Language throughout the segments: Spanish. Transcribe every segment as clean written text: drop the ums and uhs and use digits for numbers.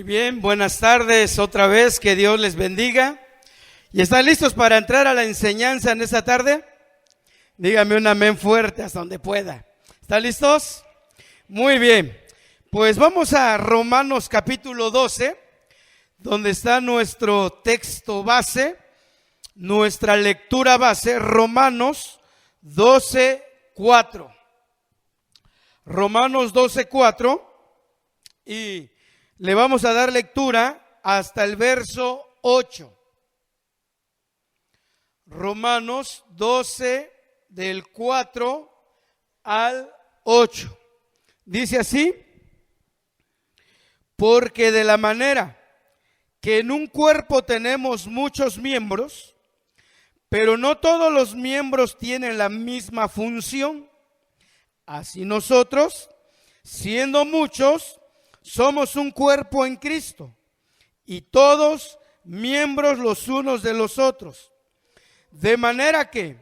Muy bien, buenas tardes otra vez, que Dios les bendiga. ¿Y están listos para entrar a la enseñanza en esta tarde? Dígame un amén fuerte hasta donde pueda. ¿Están listos? Muy bien, pues vamos a Romanos capítulo 12, donde está nuestro texto base, nuestra lectura base, Romanos 12:4. Romanos 12:4, y le vamos a dar lectura hasta el verso 8. Romanos 12, del 4 al 8. Dice así: porque de la manera que en un cuerpo tenemos muchos miembros, pero no todos los miembros tienen la misma función, así nosotros, siendo muchos, somos un cuerpo en Cristo, y todos miembros los unos de los otros. De manera que,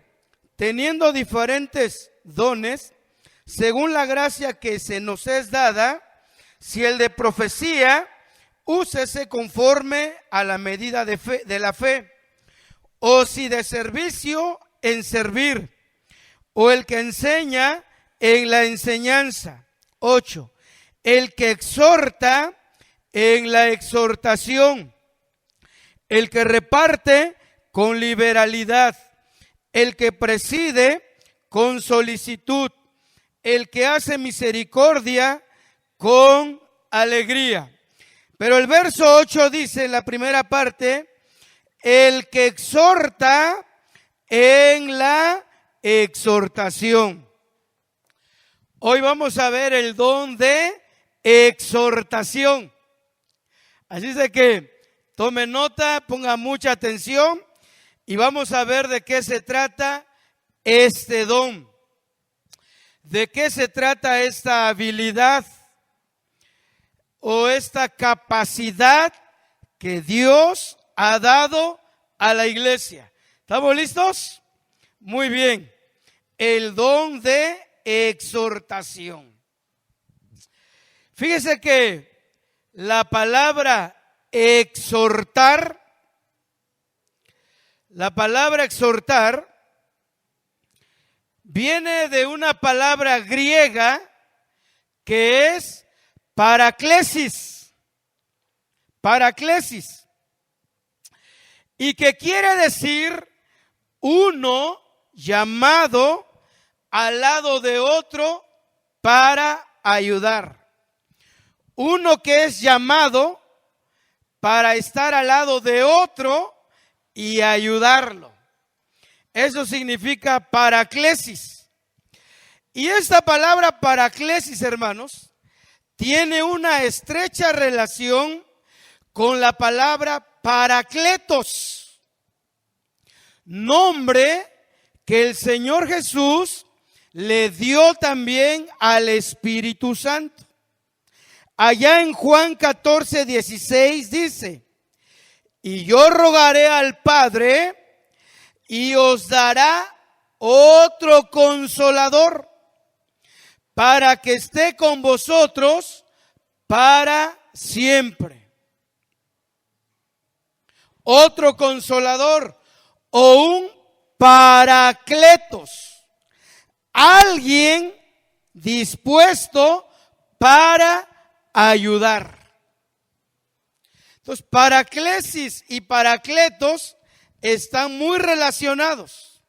teniendo diferentes dones, según la gracia que se nos es dada, si el de profecía, úsese conforme a la medida de la fe, o si de servicio, en servir, o el que enseña, en la enseñanza. 8. El que exhorta, en la exhortación, el que reparte, con liberalidad, el que preside, con solicitud, el que hace misericordia, con alegría. Pero el verso 8 dice en la primera parte: el que exhorta, en la exhortación. Hoy vamos a ver el don de exhortación. Así es de que tome nota, ponga mucha atención y vamos a ver de qué se trata este don. ¿De qué se trata esta habilidad o esta capacidad que Dios ha dado a la iglesia? ¿Estamos listos? Muy bien. El don de exhortación. Fíjese que la palabra exhortar, viene de una palabra griega que es paraklesis, y que quiere decir uno llamado al lado de otro para ayudar. Uno que es llamado para estar al lado de otro y ayudarlo. Eso significa paraklesis. Y esta palabra paraklesis, hermanos, tiene una estrecha relación con la palabra parakletos, nombre que el Señor Jesús le dio también al Espíritu Santo. Allá en Juan 14:16 dice: y yo rogaré al Padre y os dará otro consolador para que esté con vosotros para siempre. Otro consolador o un parakletos. Alguien dispuesto para ayudar. Entonces, paraklesis y parakletos están muy relacionados.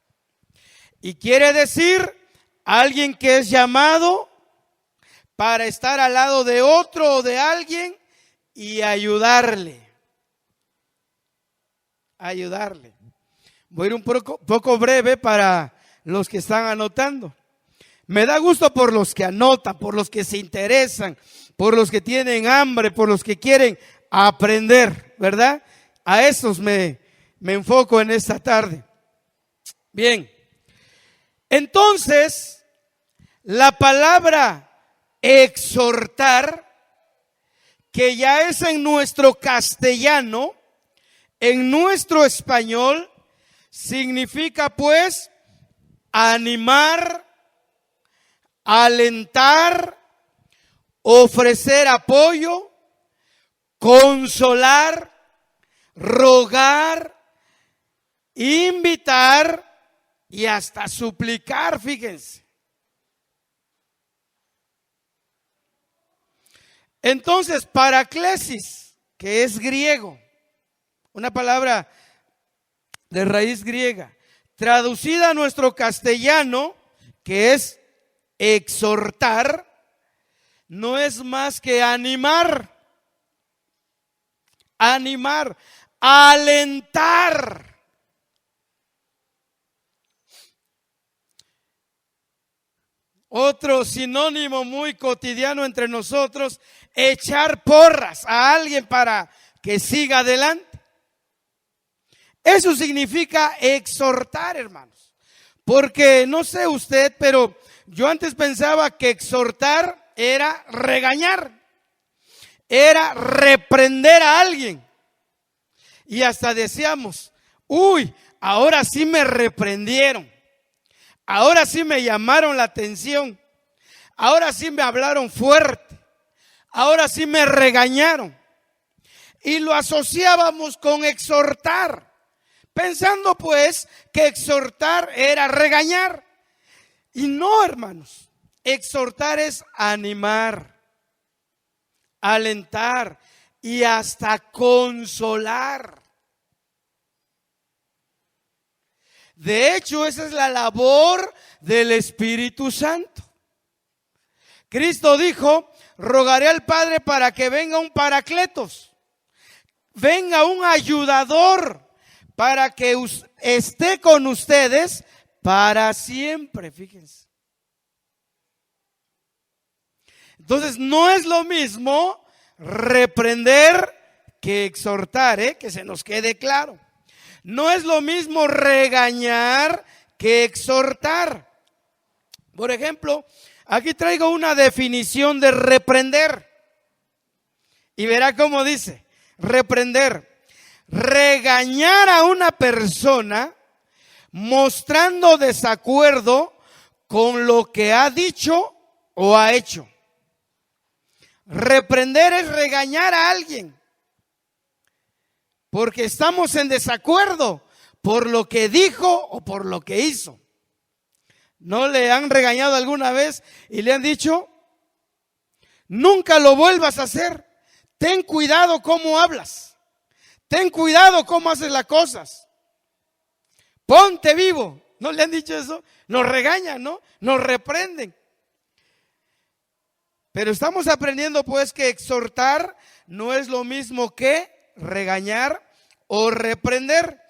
Y quiere decir alguien que es llamado para estar al lado de otro o de alguien y ayudarle. Voy a ir un poco breve para los que están anotando. Me da gusto por los que anotan, por los que se interesan, por los que tienen hambre, por los que quieren aprender, ¿verdad? A esos me enfoco en esta tarde. Bien, entonces, la palabra exhortar, que ya es en nuestro castellano, en nuestro español, significa pues animar, alentar, ofrecer apoyo, consolar, rogar, invitar y hasta suplicar, fíjense. Entonces, paraklesis, que es griego, una palabra de raíz griega, traducida a nuestro castellano, que es exhortar, no es más que animar, alentar. Otro sinónimo muy cotidiano entre nosotros, echar porras a alguien para que siga adelante. Eso significa exhortar, hermanos. Porque no sé usted, pero yo antes pensaba que exhortar era regañar, era reprender a alguien. Y hasta decíamos, uy, ahora sí me reprendieron. Ahora sí me llamaron la atención. Ahora sí me hablaron fuerte. Ahora sí me regañaron. Y lo asociábamos con exhortar, pensando pues que exhortar era regañar. Y no, hermanos. Exhortar es animar, alentar y hasta consolar. De hecho, esa es la labor del Espíritu Santo. Cristo dijo, rogaré al Padre para que venga un paracletos, venga un ayudador para que esté con ustedes para siempre, fíjense. Entonces, no es lo mismo reprender que exhortar, que se nos quede claro. No es lo mismo regañar que exhortar. Por ejemplo, aquí traigo una definición de reprender. Y verá cómo dice, reprender. Regañar a una persona mostrando desacuerdo con lo que ha dicho o ha hecho. Reprender es regañar a alguien porque estamos en desacuerdo por lo que dijo o por lo que hizo. ¿No le han regañado alguna vez y le han dicho, nunca lo vuelvas a hacer? Ten cuidado cómo hablas. Ten cuidado cómo haces las cosas. Ponte vivo. ¿No le han dicho eso? Nos regañan, ¿no? Nos reprenden. Pero estamos aprendiendo pues que exhortar no es lo mismo que regañar o reprender.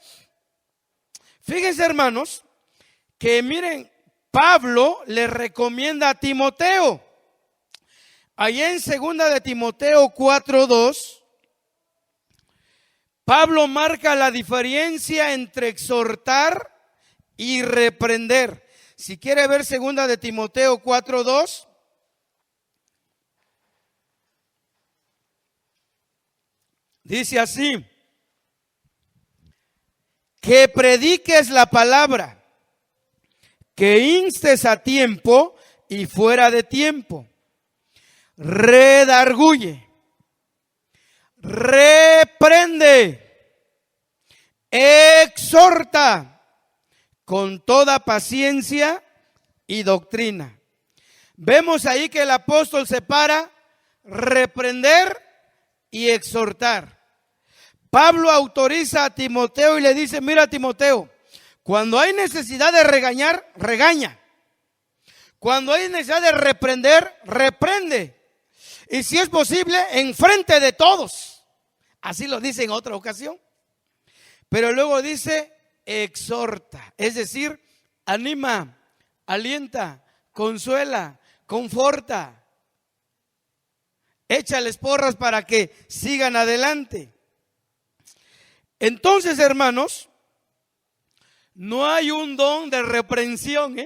Fíjense, hermanos, que miren, Pablo le recomienda a Timoteo. Allá en 2 de Timoteo 4:2, Pablo marca la diferencia entre exhortar y reprender. Si quiere ver 2 de Timoteo 4:2. Dice así, que prediques la palabra, que instes a tiempo y fuera de tiempo, redarguye, reprende, exhorta con toda paciencia y doctrina. Vemos ahí que el apóstol separa reprender y exhortar. Pablo autoriza a Timoteo y le dice, mira Timoteo, cuando hay necesidad de regañar, regaña. Cuando hay necesidad de reprender, reprende. Y si es posible, enfrente de todos. Así lo dice en otra ocasión. Pero luego dice, exhorta. Es decir, anima, alienta, consuela, conforta. Échales porras para que sigan adelante. Entonces, hermanos, no hay un don de reprensión,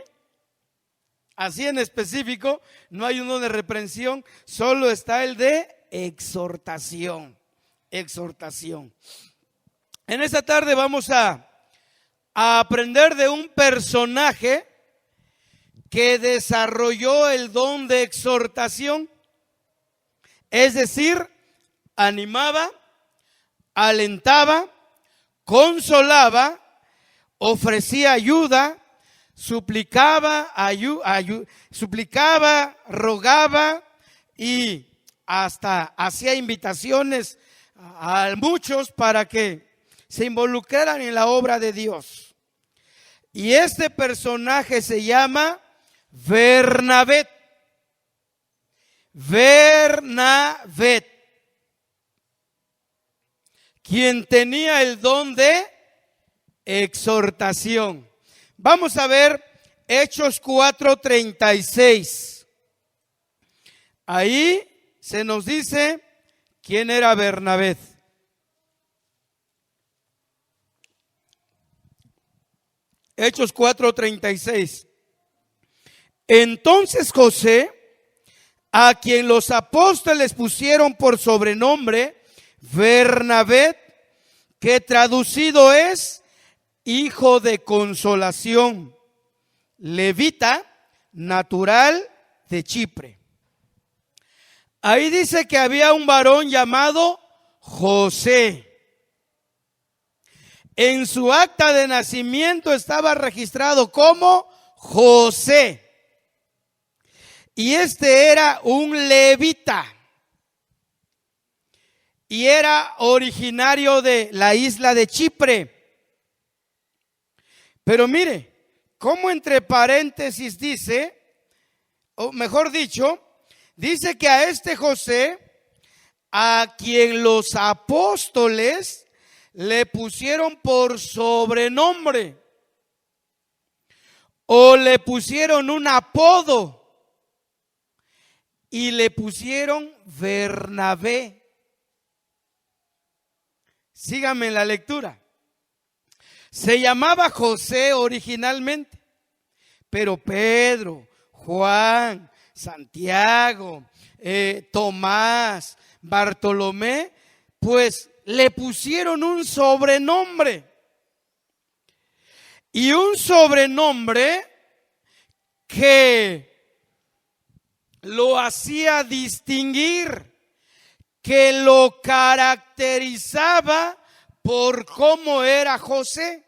así en específico, no hay un don de reprensión, solo está el de exhortación. Exhortación. En esta tarde vamos a aprender de un personaje que desarrolló el don de exhortación, es decir, animaba, alentaba, consolaba, ofrecía ayuda, suplicaba, rogaba y hasta hacía invitaciones a muchos para que se involucraran en la obra de Dios. Y este personaje se llama Bernabé. Bernabé, quien tenía el don de exhortación. Vamos a ver Hechos 4:36. Ahí se nos dice quién era Bernabé. Hechos 4:36. Entonces José, a quien los apóstoles pusieron por sobrenombre Bernabé, que traducido es hijo de consolación, levita, natural de Chipre. Ahí dice que había un varón llamado José. En su acta de nacimiento estaba registrado como José. Y este era un levita. Y era originario de la isla de Chipre. Pero mire, como entre paréntesis dice, o mejor dicho, dice que a este José, a quien los apóstoles le pusieron por sobrenombre, o le pusieron un apodo, y le pusieron Bernabé. Síganme en la lectura. Se llamaba José originalmente, pero Pedro, Juan, Santiago, Tomás, Bartolomé, pues le pusieron un sobrenombre. Y un sobrenombre que lo hacía distinguir, que lo caracterizaba por cómo era José.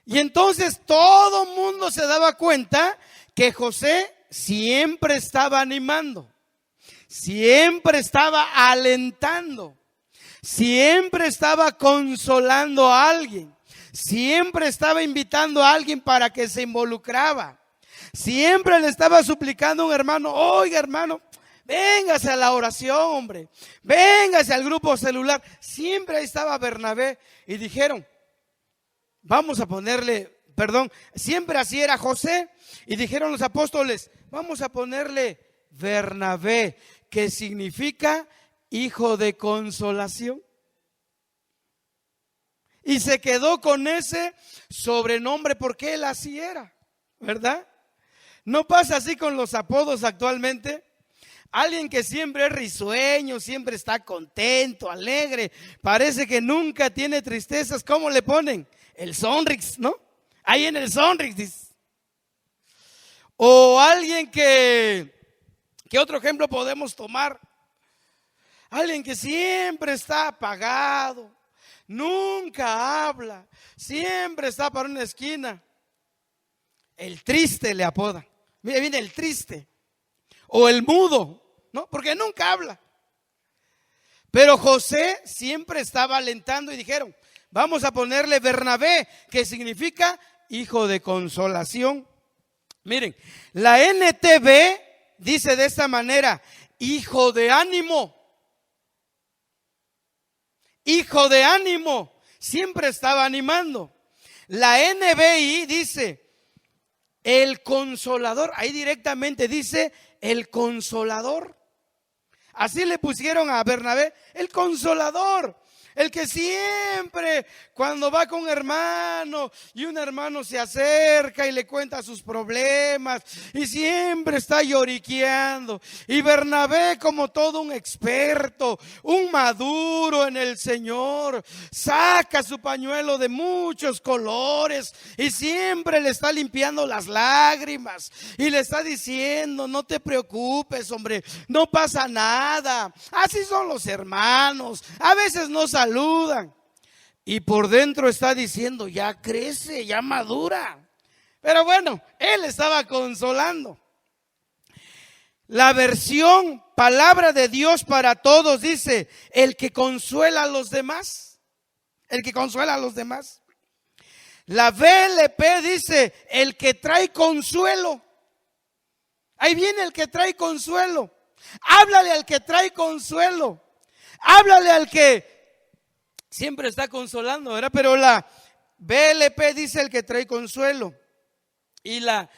Y entonces todo el mundo se daba cuenta que José siempre estaba animando, siempre estaba alentando, siempre estaba consolando a alguien, siempre estaba invitando a alguien para que se involucraba, siempre le estaba suplicando a un hermano: oiga, hermano, véngase a la oración, hombre, véngase al grupo celular. Siempre ahí estaba Bernabé. Y dijeron, vamos a ponerle, siempre así era José. Y dijeron los apóstoles, vamos a ponerle Bernabé, que significa hijo de consolación. Y se quedó con ese sobrenombre porque él así era, ¿verdad? ¿No pasa así con los apodos actualmente? Alguien que siempre es risueño, siempre está contento, alegre, parece que nunca tiene tristezas. ¿Cómo le ponen? El Sonrix, ¿no? Ahí en el Sonrix dice. O alguien ¿qué otro ejemplo podemos tomar? Alguien que siempre está apagado, nunca habla, siempre está para una esquina. El triste le apodan. Mira, viene el triste. O el mudo, ¿no? Porque nunca habla. Pero José siempre estaba alentando y dijeron, vamos a ponerle Bernabé, que significa hijo de consolación. Miren, la NTV dice de esta manera: hijo de ánimo. Hijo de ánimo. Siempre estaba animando. La NBI dice el consolador. Ahí directamente dice el consolador. Así le pusieron a Bernabé, el consolador. El que siempre cuando va con hermano y un hermano se acerca y le cuenta sus problemas y siempre está lloriqueando. Y Bernabé, como todo un experto, un maduro en el Señor, saca su pañuelo de muchos colores y siempre le está limpiando las lágrimas y le está diciendo: no te preocupes, hombre, no pasa nada. Así son los hermanos, a veces no saludan. Y por dentro está diciendo: ya crece, ya madura. Pero bueno, él estaba consolando. La versión Palabra de Dios para Todos dice: el que consuela a los demás. El que consuela a los demás. La VLP dice: el que trae consuelo. Ahí viene el que trae consuelo. Háblale al que trae consuelo. Háblale al que siempre está consolando, ¿verdad? Pero la BLP dice: el que trae consuelo. Y la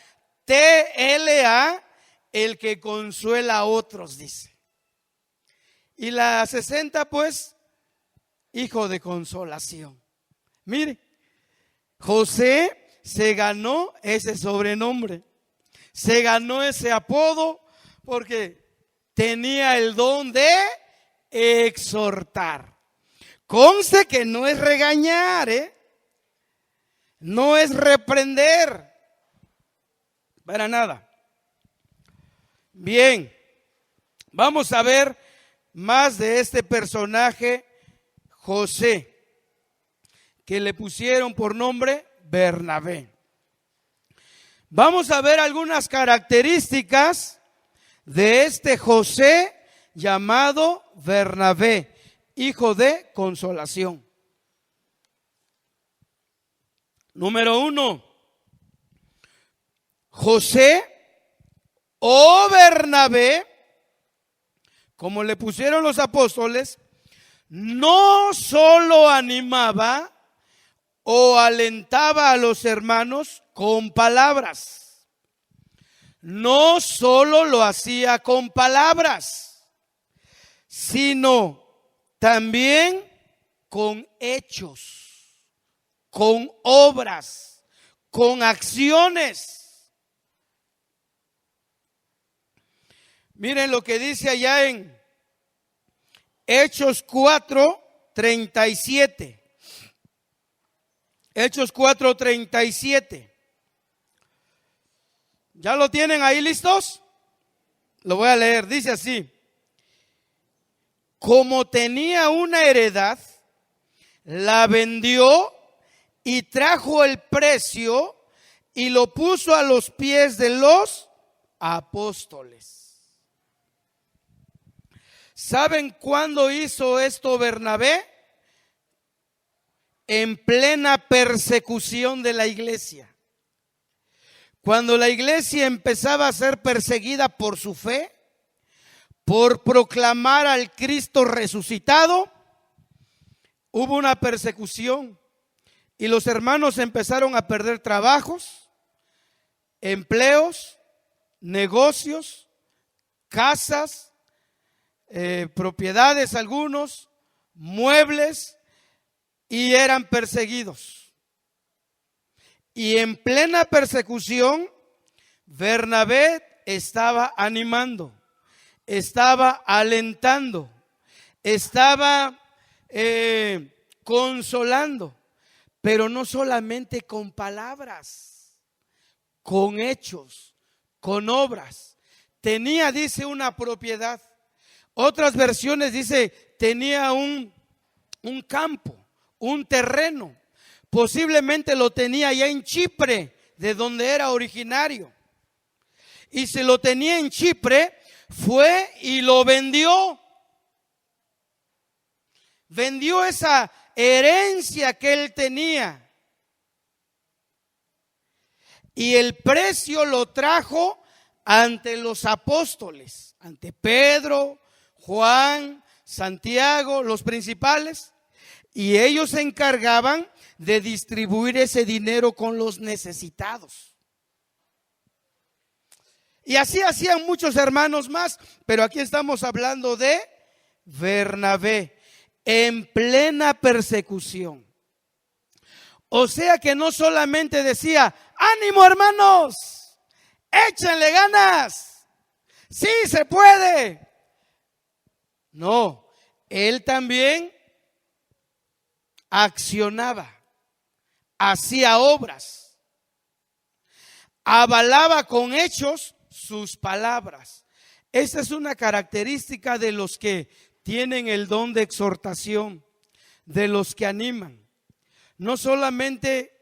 TLA, el que consuela a otros, dice. Y la 60, pues, hijo de consolación. Mire, José se ganó ese sobrenombre. Se ganó ese apodo porque tenía el don de exhortar. Conste que no es regañar, no es reprender, para nada. Bien, vamos a ver más de este personaje José, que le pusieron por nombre Bernabé. Vamos a ver algunas características de este José llamado Bernabé, hijo de consolación. Número 1, José o Bernabé, como le pusieron los apóstoles, no solo animaba o alentaba a los hermanos con palabras. No solo lo hacía con palabras, sino también con hechos, con obras, con acciones. Miren lo que dice allá en Hechos 4:37. Hechos 4:37. ¿Ya lo tienen ahí listos? Lo voy a leer. Dice así: como tenía una heredad, la vendió y trajo el precio y lo puso a los pies de los apóstoles. ¿Saben cuándo hizo esto Bernabé? En plena persecución de la iglesia. Cuando la iglesia empezaba a ser perseguida por su fe, por proclamar al Cristo resucitado, hubo una persecución y los hermanos empezaron a perder trabajos, empleos, negocios, casas, propiedades, algunos, muebles, y eran perseguidos. Y en plena persecución, Bernabé estaba animando, estaba alentando, estaba consolando, pero no solamente con palabras, con hechos, con obras. Tenía, dice, una propiedad. Otras versiones dice, tenía un campo, un terreno. Posiblemente lo tenía ya en Chipre, de donde era originario. Y si lo tenía en Chipre, fue y lo vendió. Vendió esa herencia que él tenía. Y el precio lo trajo ante los apóstoles, ante Pedro, Juan, Santiago, los principales. Y ellos se encargaban de distribuir ese dinero con los necesitados. Y así hacían muchos hermanos más, pero aquí estamos hablando de Bernabé. en plena persecución. O sea que no solamente decía, ánimo hermanos, échenle ganas, sí se puede. No, él también accionaba, hacía obras, avalaba con hechos sus palabras. Esta es una característica de los que tienen el don de exhortación, de los que animan. No solamente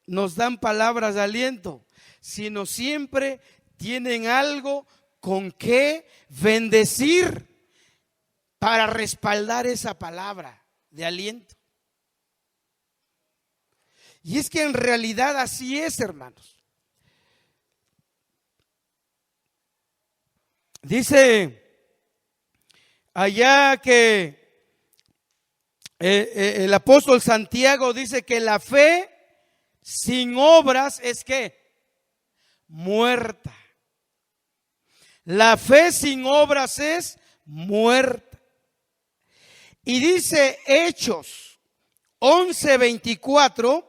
nos dan palabras de aliento, sino siempre tienen algo con que bendecir para respaldar esa palabra de aliento. Y es que en realidad así es, hermanos. Dice allá que el apóstol Santiago dice que la fe sin obras es que muerta. La fe sin obras es muerta. Y dice Hechos 11:24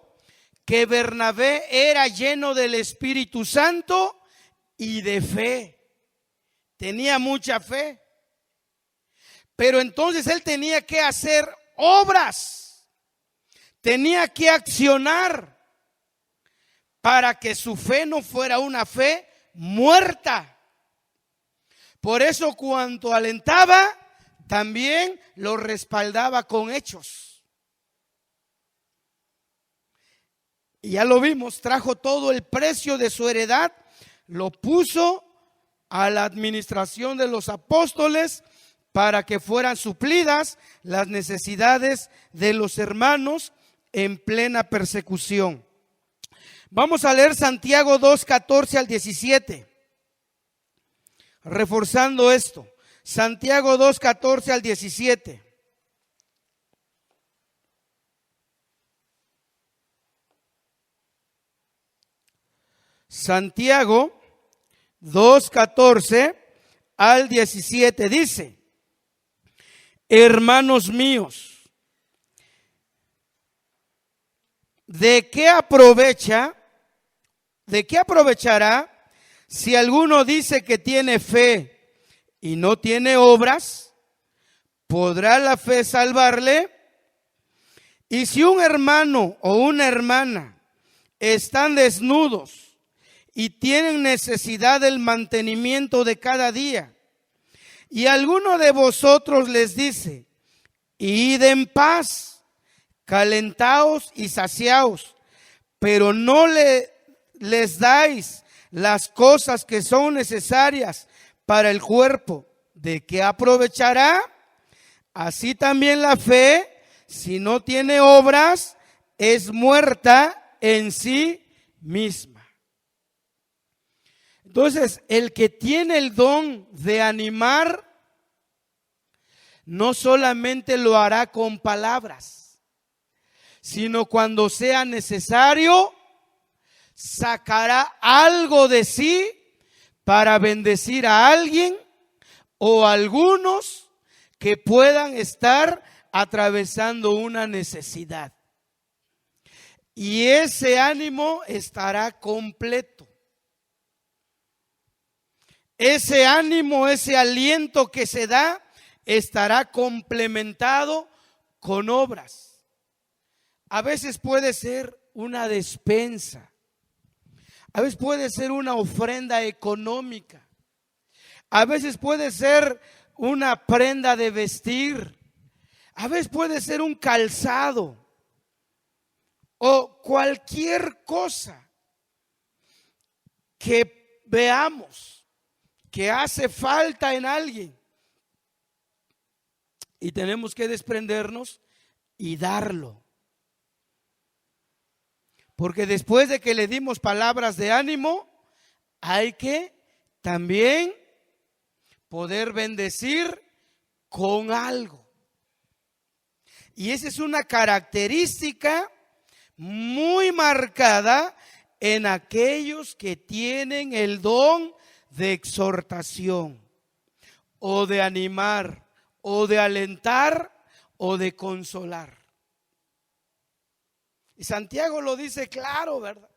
que Bernabé era lleno del Espíritu Santo y de fe. Tenía mucha fe. Pero entonces él tenía que hacer obras. Tenía que accionar para que su fe no fuera una fe muerta. Por eso cuando alentaba, también lo respaldaba con hechos. Y ya lo vimos, trajo todo el precio de su heredad, lo puso a la administración de los apóstoles para que fueran suplidas las necesidades de los hermanos en plena persecución. Vamos a leer Santiago 2:14 al 17, reforzando esto. Santiago 2:14 al 17. Santiago 2:14 al 17 dice: hermanos míos, ¿de qué aprovechará si alguno dice que tiene fe y no tiene obras? ¿Podrá la fe salvarle? Y si un hermano o una hermana están desnudos y tienen necesidad del mantenimiento de cada día, y alguno de vosotros les dice: id en paz, calentaos y saciaos, pero no les dais las cosas que son necesarias para el cuerpo, ¿de qué aprovechará? Así también la fe, si no tiene obras, es muerta en sí misma. Entonces, el que tiene el don de animar, no solamente lo hará con palabras, sino cuando sea necesario, sacará algo de sí para bendecir a alguien o a algunos que puedan estar atravesando una necesidad. Y ese ánimo estará completo. Ese ánimo, ese aliento que se da, estará complementado con obras. A veces puede ser una despensa. A veces puede ser una ofrenda económica. A veces puede ser una prenda de vestir. A veces puede ser un calzado. O cualquier cosa que veamos que hace falta en alguien. Y tenemos que desprendernos y darlo. Porque después de que le dimos palabras de ánimo, hay que también poder bendecir con algo. Y esa es una característica muy marcada en aquellos que tienen el don de exhortación, o de animar, o de alentar, o de consolar. Y Santiago lo dice claro, ¿verdad?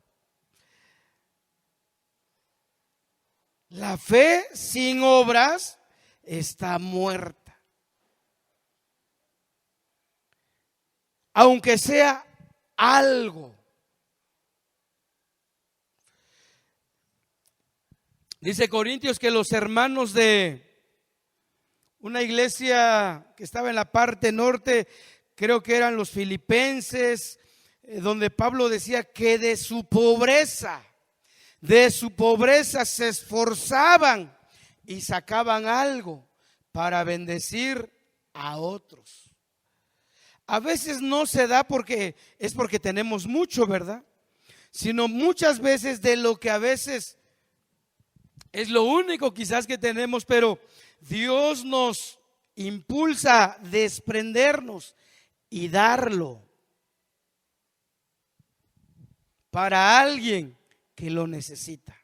La fe sin obras está muerta. Aunque sea algo. Dice Corintios que los hermanos de una iglesia que estaba en la parte norte, creo que eran los filipenses, donde Pablo decía que de su pobreza se esforzaban y sacaban algo para bendecir a otros. A veces no se da porque tenemos mucho, ¿verdad? Sino muchas veces de lo que a veces es lo único quizás que tenemos, pero Dios nos impulsa a desprendernos y darlo para alguien que lo necesita.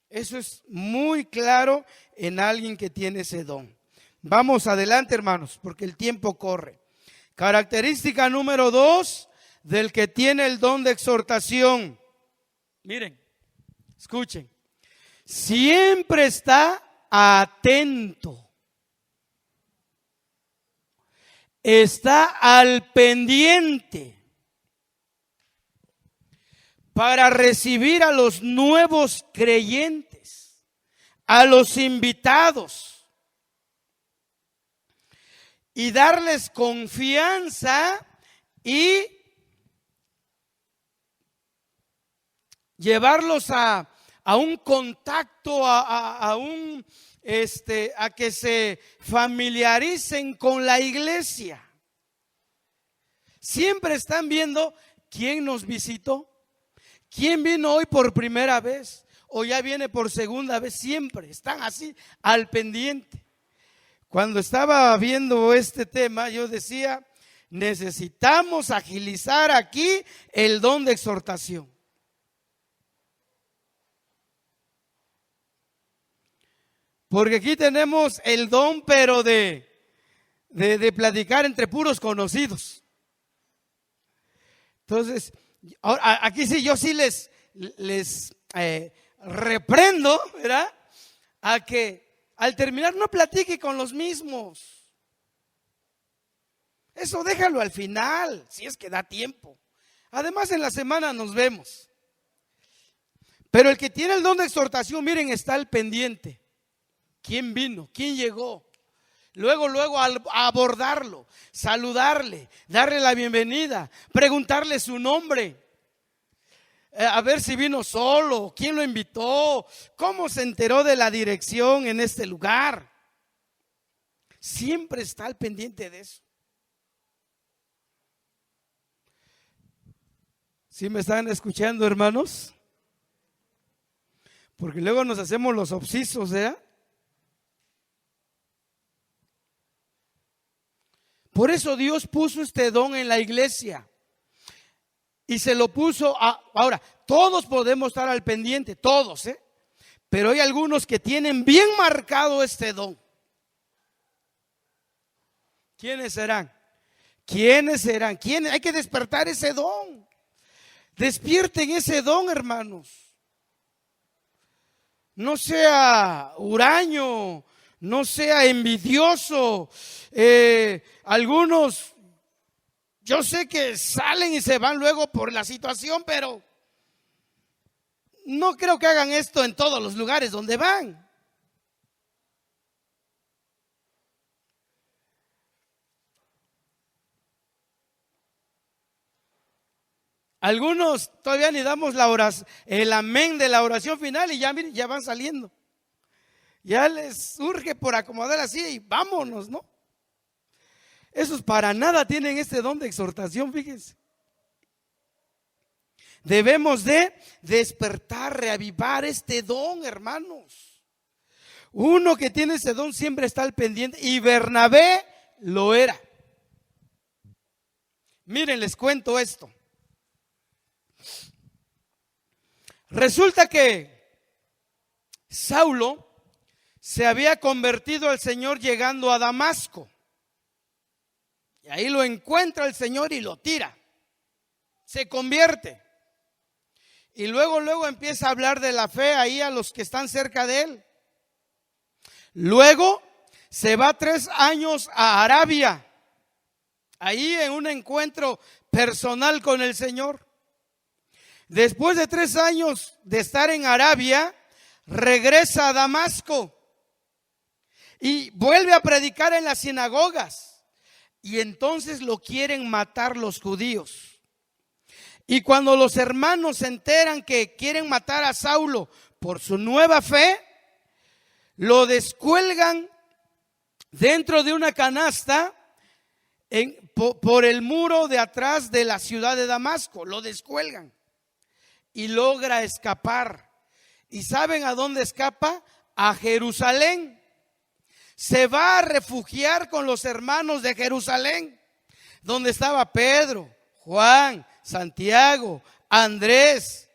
Eso es muy claro en alguien que tiene ese don. Vamos adelante, hermanos, porque el tiempo corre. Característica número 2 del que tiene el don de exhortación. Miren, escuchen. Siempre está atento. Está al pendiente para recibir a los nuevos creyentes, a los invitados y darles confianza y llevarlos a un contacto, a que se familiaricen con la iglesia. Siempre están viendo quién nos visitó, quién vino hoy por primera vez o ya viene por segunda vez. Siempre están así al pendiente. Cuando estaba viendo este tema, yo decía, necesitamos agilizar aquí el don de exhortación. Porque aquí tenemos el don, pero de platicar entre puros conocidos. Entonces, ahora, aquí sí, yo sí les reprendo, ¿verdad? A que al terminar no platique con los mismos. Eso déjalo al final, si es que da tiempo. Además, en la semana nos vemos. Pero el que tiene el don de exhortación, miren, está al pendiente. ¿Quién vino? ¿Quién llegó? Luego a abordarlo, saludarle, darle la bienvenida, preguntarle su nombre, a ver si vino solo, quién lo invitó, cómo se enteró de la dirección en este lugar. Siempre está al pendiente de eso. ¿Sí me están escuchando, hermanos? Porque luego nos hacemos los obsisos, ¿verdad? Por eso Dios puso este don en la iglesia y se lo puso ahora, todos podemos estar al pendiente, todos, pero hay algunos que tienen bien marcado este don. ¿Quiénes serán? ¿Quiénes serán? ¿Quiénes? Hay que despertar ese don. Despierten ese don, hermanos. No sea huraño, no sea envidioso. Algunos, yo sé que salen y se van luego por la situación, pero no creo que hagan esto en todos los lugares donde van. Algunos todavía ni damos el amén de la oración final y ya, miren, ya van saliendo. Ya les urge por acomodar así y vámonos, ¿no? Esos para nada tienen este don de exhortación, fíjense. Debemos de despertar, reavivar este don, hermanos. Uno que tiene ese don siempre está al pendiente y Bernabé lo era. Miren, les cuento esto. Resulta que Saulo se había convertido al Señor llegando a Damasco. Y ahí lo encuentra el Señor y lo tira. Se convierte. Y luego empieza a hablar de la fe ahí a los que están cerca de él. Luego se va 3 años a Arabia. Ahí en un encuentro personal con el Señor. Después de 3 años de estar en Arabia, regresa a Damasco y vuelve a predicar en las sinagogas. Y entonces lo quieren matar los judíos. Y cuando los hermanos se enteran que quieren matar a Saulo por su nueva fe, lo descuelgan dentro de una canasta por el muro de atrás de la ciudad de Damasco. Lo descuelgan y logra escapar. ¿Y saben a dónde escapa? A Jerusalén. Se va a refugiar con los hermanos de Jerusalén, donde estaba Pedro, Juan, Santiago, Andrés,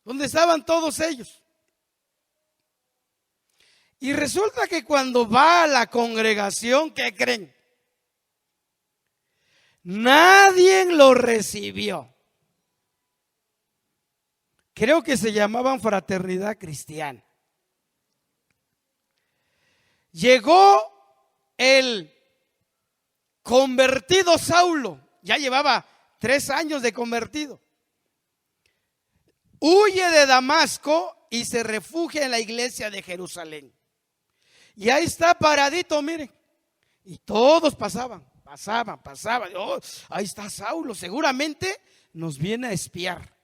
donde estaban todos ellos. Y resulta que cuando va a la congregación, ¿qué creen? Nadie lo recibió. Creo que se llamaban Fraternidad Cristiana. Llegó el convertido Saulo, ya llevaba 3 años de convertido. Huye de Damasco y se refugia en la iglesia de Jerusalén. Y ahí está paradito, miren. Y todos pasaban. Oh, ahí está Saulo, seguramente nos viene a espiar.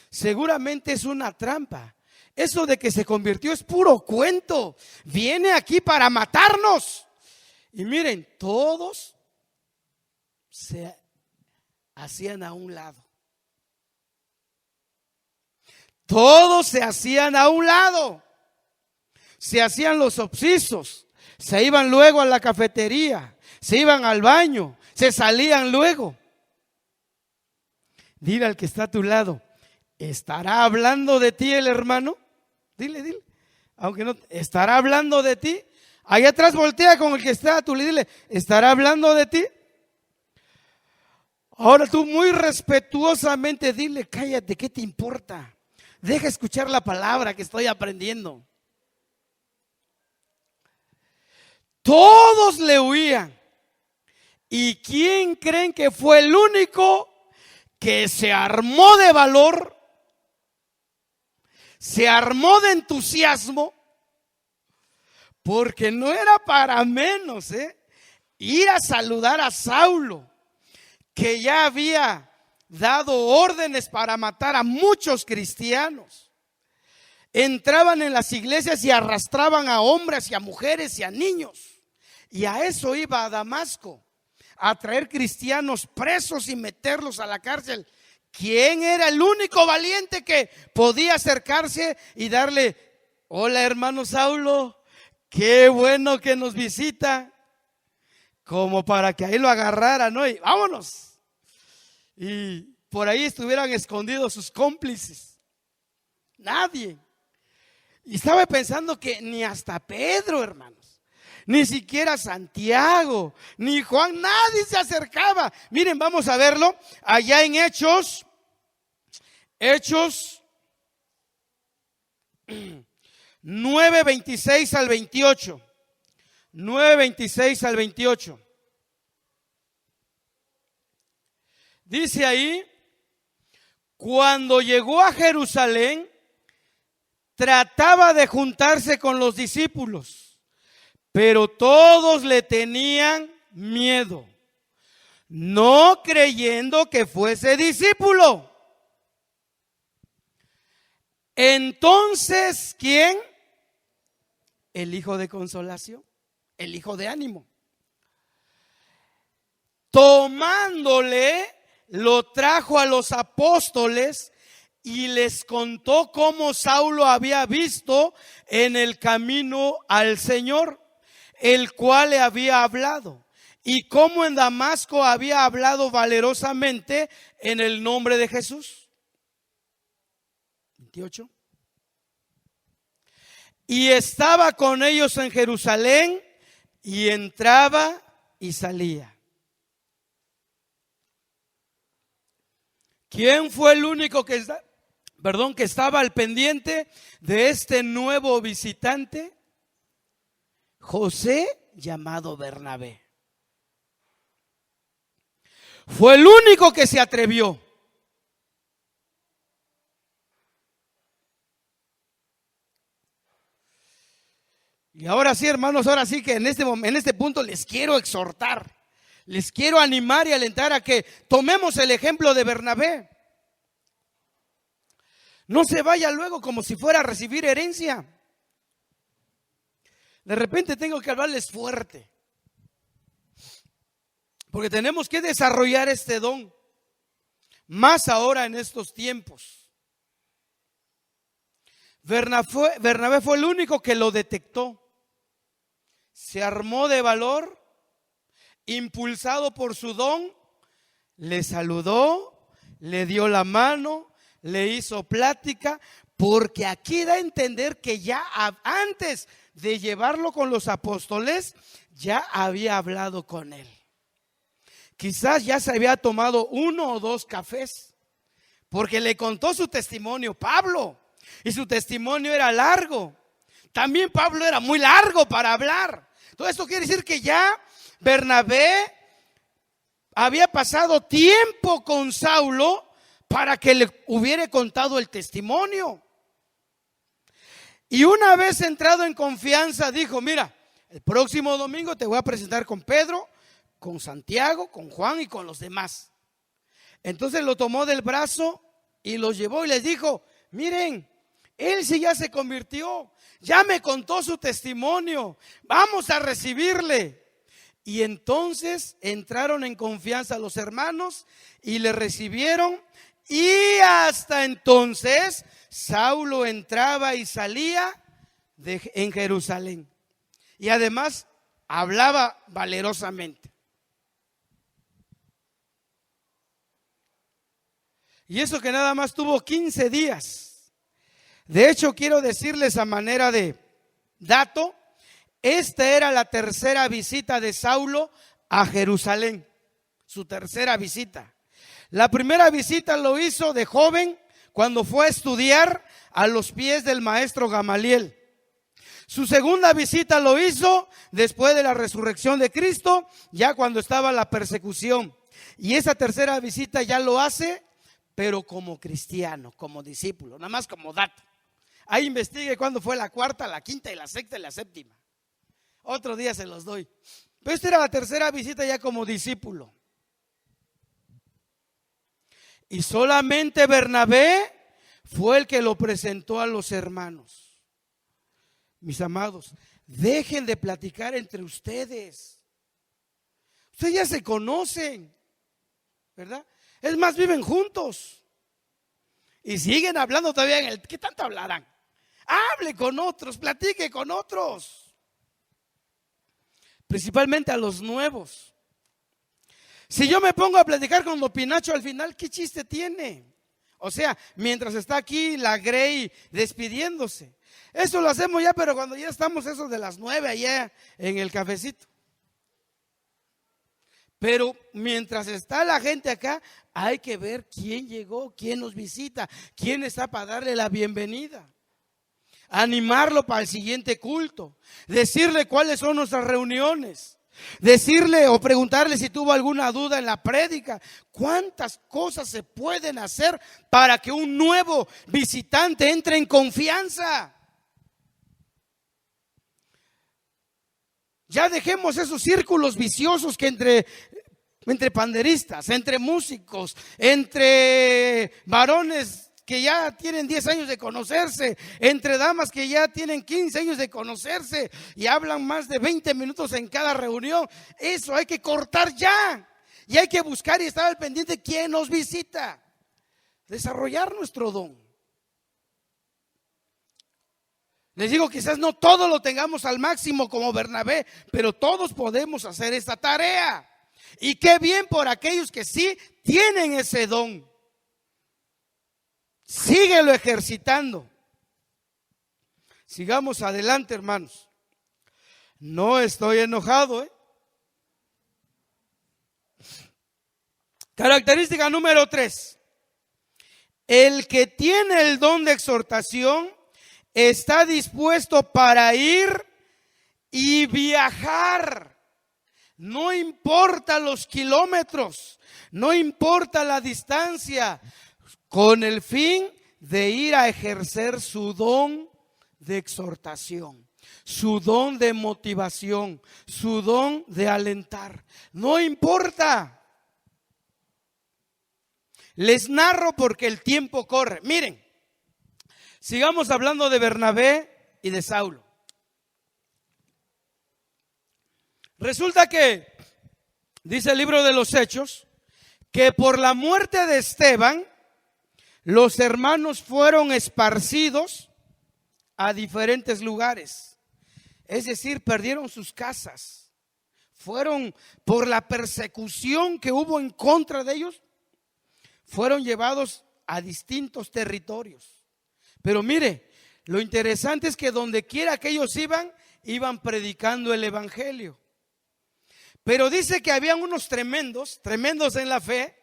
Seguramente es una trampa. Eso de que se convirtió es puro cuento. Viene aquí para matarnos. Y miren, todos se hacían a un lado. Todos se hacían a un lado. Se hacían los obsisos. Se iban luego a la cafetería. Se iban al baño. Se salían luego. Dile al que está a tu lado: ¿estará hablando de ti el hermano? Dile, aunque no, ¿estará hablando de ti? Allá atrás voltea con el que está a tu lado, dile: ¿estará hablando de ti? Ahora tú muy respetuosamente dile: cállate, ¿qué te importa? Deja escuchar la palabra que estoy aprendiendo. Todos le huían. ¿Y quién creen que fue el único que se armó de valor? Se armó de entusiasmo, porque no era para menos, ir a saludar a Saulo, que ya había dado órdenes para matar a muchos cristianos. Entraban en las iglesias y arrastraban a hombres y a mujeres y a niños. Y a eso iba a Damasco, a traer cristianos presos y meterlos a la cárcel. ¿Quién era el único valiente que podía acercarse y darle: hola hermano Saulo, qué bueno que nos visita? Como para que ahí lo agarraran, ¿no? Y vámonos. Y por ahí estuvieran escondidos sus cómplices. Nadie. Y estaba pensando que ni hasta Pedro, hermanos, ni siquiera Santiago, ni Juan, nadie se acercaba. Miren, vamos a verlo allá en Hechos 9:26 al 28. 9:26 al 28. Dice ahí: cuando llegó a Jerusalén, trataba de juntarse con los discípulos, pero todos le tenían miedo, no creyendo que fuese discípulo. Entonces, ¿quién? El hijo de consolación, el hijo de ánimo. Tomándole, lo trajo a los apóstoles y les contó cómo Saulo había visto en el camino al Señor, el cual le había hablado, y cómo en Damasco había hablado valerosamente en el nombre de Jesús. 28. Y estaba con ellos en Jerusalén, y entraba y salía. ¿Quién fue el único que estaba al pendiente de este nuevo visitante? José, llamado Bernabé. Fue el único que se atrevió. Y ahora sí, hermanos, ahora sí que en este punto les quiero exhortar, les quiero animar y alentar a que tomemos el ejemplo de Bernabé. No se vaya luego como si fuera a recibir herencia. De repente tengo que hablarles fuerte, porque tenemos que desarrollar este don, más ahora en estos tiempos. Bernabé fue el único que lo detectó. Se armó de valor, impulsado por su don, le saludó, le dio la mano, le hizo plática, porque aquí da a entender que ya antes de llevarlo con los apóstoles, ya había hablado con él. Quizás ya se había tomado 1 o 2 cafés, porque le contó su testimonio Pablo, y su testimonio era largo. También Pablo era muy largo para hablar. Todo esto quiere decir que ya Bernabé había pasado tiempo con Saulo para que le hubiera contado el testimonio. Y una vez entrado en confianza, dijo: mira, el próximo domingo te voy a presentar con Pedro, con Santiago, con Juan y con los demás. Entonces lo tomó del brazo y los llevó y les dijo: miren, él sí ya se convirtió, ya me contó su testimonio, vamos a recibirle. Y entonces entraron en confianza los hermanos y le recibieron. Y hasta entonces Saulo entraba y salía en Jerusalén. Y además hablaba valerosamente. Y eso que nada más tuvo 15 días. De hecho, quiero decirles a manera de dato, esta era la tercera visita de Saulo a Jerusalén, su tercera visita. La primera visita lo hizo de joven cuando fue a estudiar a los pies del maestro Gamaliel. Su segunda visita lo hizo después de la resurrección de Cristo, ya cuando estaba la persecución. Y esa tercera visita ya lo hace, pero como cristiano, como discípulo, nada más como dato. Ahí investigue cuándo fue la cuarta, la quinta y la sexta y la séptima. Otro día se los doy. Pero esta era la tercera visita ya como discípulo. Y solamente Bernabé fue el que lo presentó a los hermanos. Mis amados, dejen de platicar entre ustedes. Ustedes ya se conocen, ¿verdad? Es más, viven juntos. Y siguen hablando todavía en ¿qué tanto hablarán? Hable con otros, platique con otros. Principalmente a los nuevos. Si yo me pongo a platicar con Don Pinacho al final, ¿qué chiste tiene? O sea, mientras está aquí la Grey despidiéndose. Eso lo hacemos ya, pero cuando ya estamos esos de las 9 allá en el cafecito. Pero mientras está la gente acá, hay que ver quién llegó, quién nos visita, quién está para darle la bienvenida. Animarlo para el siguiente culto, decirle cuáles son nuestras reuniones, decirle o preguntarle si tuvo alguna duda en la prédica. ¿Cuántas cosas se pueden hacer para que un nuevo visitante entre en confianza? Ya dejemos esos círculos viciosos que entre panderistas, entre músicos, entre varones que ya tienen 10 años de conocerse, entre damas que ya tienen 15 años de conocerse y hablan más de 20 minutos en cada reunión. Eso hay que cortar ya. Y hay que buscar y estar al pendiente quién nos visita. Desarrollar nuestro don. Les digo, quizás no todo lo tengamos al máximo como Bernabé, pero todos podemos hacer esta tarea. Y qué bien por aquellos que sí tienen ese don. Síguelo ejercitando. Sigamos adelante, hermanos. No estoy enojado, Característica número 3. El que tiene el don de exhortación está dispuesto para ir y viajar. No importa los kilómetros, no importa la distancia, con el fin de ir a ejercer su don de exhortación, su don de motivación, su don de alentar. No importa. Les narro porque el tiempo corre. Miren, sigamos hablando de Bernabé y de Saulo. Resulta que, dice el libro de los Hechos, que por la muerte de Esteban, los hermanos fueron esparcidos a diferentes lugares. Es decir, perdieron sus casas. Fueron, por la persecución que hubo en contra de ellos, fueron llevados a distintos territorios. Pero mire, lo interesante es que donde quiera que ellos iban predicando el evangelio. Pero dice que habían unos tremendos en la fe,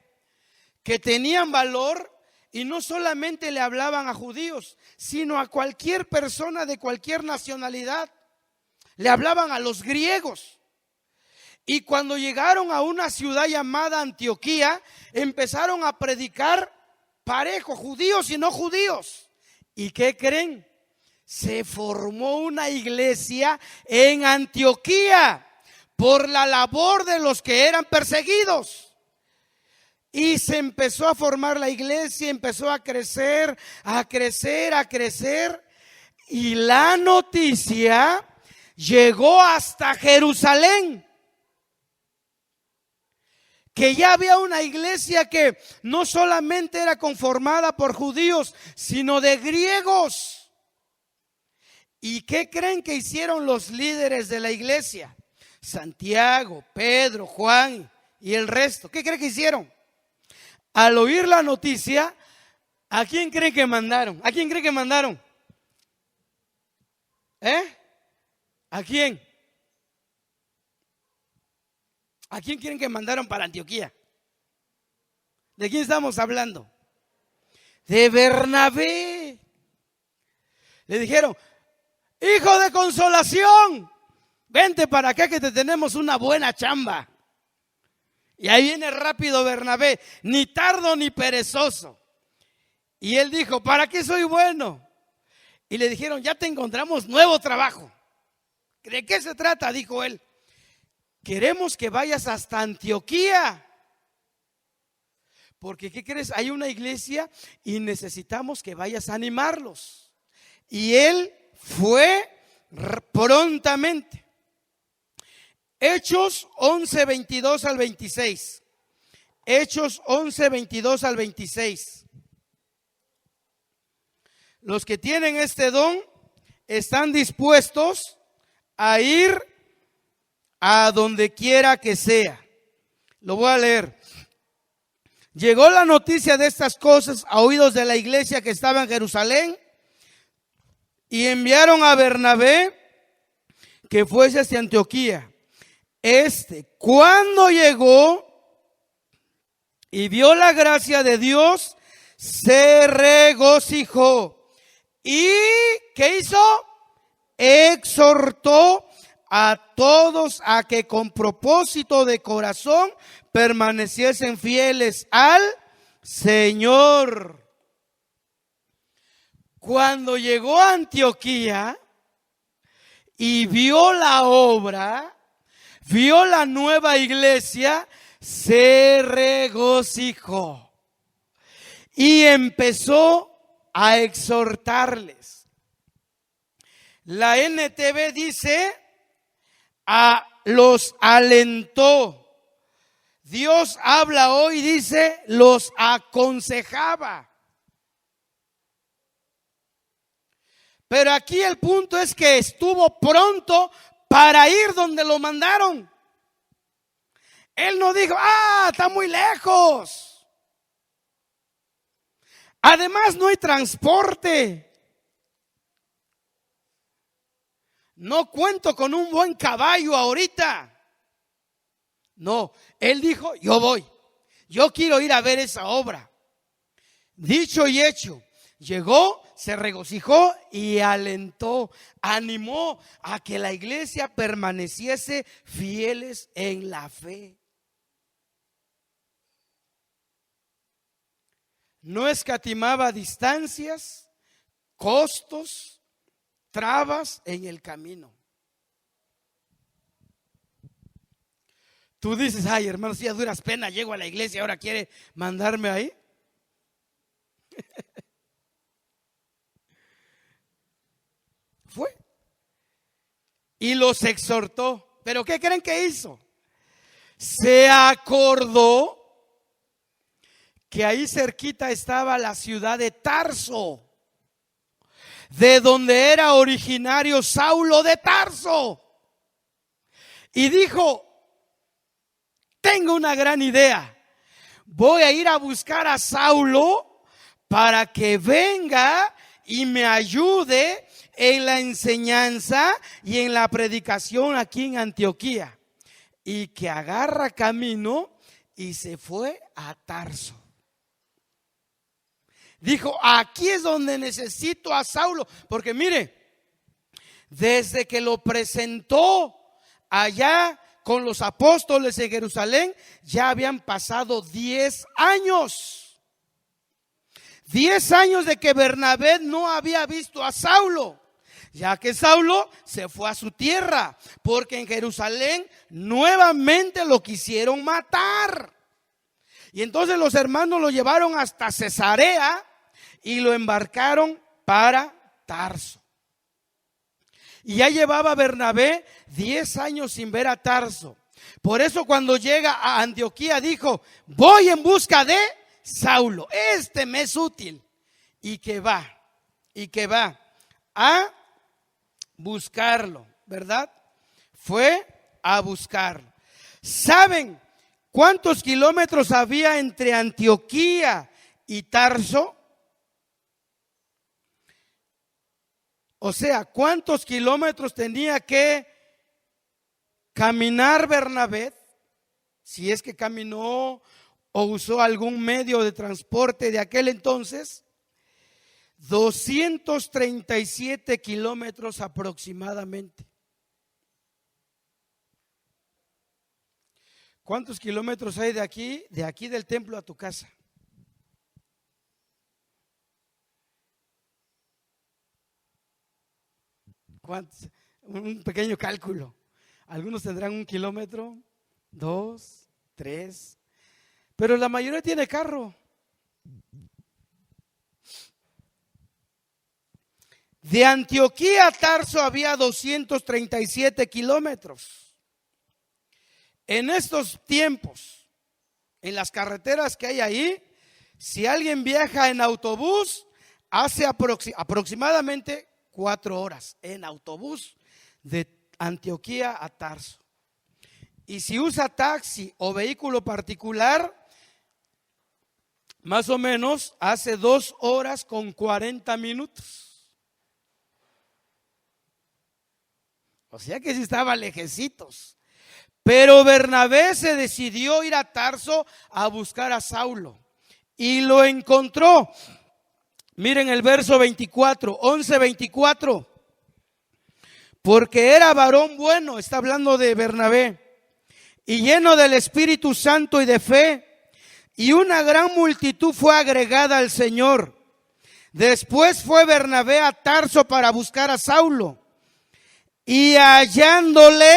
que tenían valor y no solamente le hablaban a judíos, sino a cualquier persona de cualquier nacionalidad. Le hablaban a los griegos. Y cuando llegaron a una ciudad llamada Antioquía, empezaron a predicar parejo, judíos y no judíos. ¿Y qué creen? Se formó una iglesia en Antioquía por la labor de los que eran perseguidos. Y se empezó a formar la iglesia, empezó a crecer, a crecer, a crecer. Y la noticia llegó hasta Jerusalén, que ya había una iglesia que no solamente era conformada por judíos, sino de griegos. ¿Y qué creen que hicieron los líderes de la iglesia? Santiago, Pedro, Juan y el resto. ¿Qué creen que hicieron? Al oír la noticia, ¿a quién creen que mandaron? ¿A quién creen que mandaron? ¿A quién? ¿A quién quieren que mandaron para Antioquía? ¿De quién estamos hablando? De Bernabé. Le dijeron: hijo de consolación, vente para acá que te tenemos una buena chamba. Y ahí viene rápido Bernabé, ni tardo ni perezoso. Y él dijo: ¿para qué soy bueno? Y le dijeron: ya te encontramos nuevo trabajo. ¿De qué se trata? Dijo él: queremos que vayas hasta Antioquía. Porque ¿qué crees? Hay una iglesia y necesitamos que vayas a animarlos. Y él fue prontamente. Hechos 11, 22 al 26. Hechos 11, 22 al 26. Los que tienen este don están dispuestos a ir a donde quiera que sea. Lo voy a leer. Llegó la noticia de estas cosas a oídos de la iglesia que estaba en Jerusalén, y enviaron a Bernabé que fuese hacia Antioquía. Cuando llegó y vio la gracia de Dios, se regocijó. ¿Y qué hizo? Exhortó a todos a que con propósito de corazón permaneciesen fieles al Señor. Cuando llegó a Antioquía y vio la obra, vio la nueva iglesia, se regocijó y empezó a exhortarles. La NTV dice: los alentó. Dios habla hoy, dice: los aconsejaba. Pero aquí el punto es que estuvo pronto para ir donde lo mandaron. Él no dijo: está muy lejos. Además no hay transporte. No cuento con un buen caballo ahorita. No, él dijo: yo voy. Yo quiero ir a ver esa obra. Dicho y hecho, llegó, se regocijó y alentó, animó a que la iglesia permaneciese fieles en la fe. No escatimaba distancias, costos, trabas en el camino. Tú dices, ay hermano, si a duras penas llego a la iglesia, ahora quiere mandarme ahí. Fue y los exhortó. ¿Pero qué creen que hizo? Se acordó que ahí cerquita estaba la ciudad de Tarso, de donde era originario Saulo de Tarso. Y dijo, tengo una gran idea. Voy a ir a buscar a Saulo para que venga y me ayude en la enseñanza y en la predicación aquí en Antioquía. Y que agarra camino y se fue a Tarso. Dijo, aquí es donde necesito a Saulo. Porque mire, desde que lo presentó allá con los apóstoles en Jerusalén, ya habían pasado 10 años. 10 años de que Bernabé no había visto a Saulo, ya que Saulo se fue a su tierra, porque en Jerusalén nuevamente lo quisieron matar. Y entonces los hermanos lo llevaron hasta Cesarea y lo embarcaron para Tarso. Y ya llevaba Bernabé 10 años sin ver a Tarso. Por eso cuando llega a Antioquía dijo, voy en busca de Saulo, este me es útil. Y que va a buscarlo, ¿verdad? Fue a buscarlo. ¿Saben cuántos kilómetros había entre Antioquía y Tarso? O sea, ¿cuántos kilómetros tenía que caminar Bernabé? Si es que caminó o usó algún medio de transporte de aquel entonces. 237 kilómetros aproximadamente. ¿Cuántos kilómetros hay de aquí del templo a tu casa? ¿Cuántos? Un pequeño cálculo. Algunos tendrán 1 kilómetro, 2, 3, pero la mayoría tiene carro. De Antioquía a Tarso había 237 kilómetros. En estos tiempos, en las carreteras que hay ahí, si alguien viaja en autobús, hace aproximadamente 4 horas en autobús de Antioquía a Tarso. Y si usa taxi o vehículo particular, más o menos hace 2 horas con 40 minutos. O sea que sí estaba lejecitos. Pero Bernabé se decidió ir a Tarso a buscar a Saulo y lo encontró. Miren el verso 24, 11:24. Porque era varón bueno, está hablando de Bernabé, y lleno del Espíritu Santo y de fe, y una gran multitud fue agregada al Señor. Después fue Bernabé a Tarso para buscar a Saulo, y hallándole,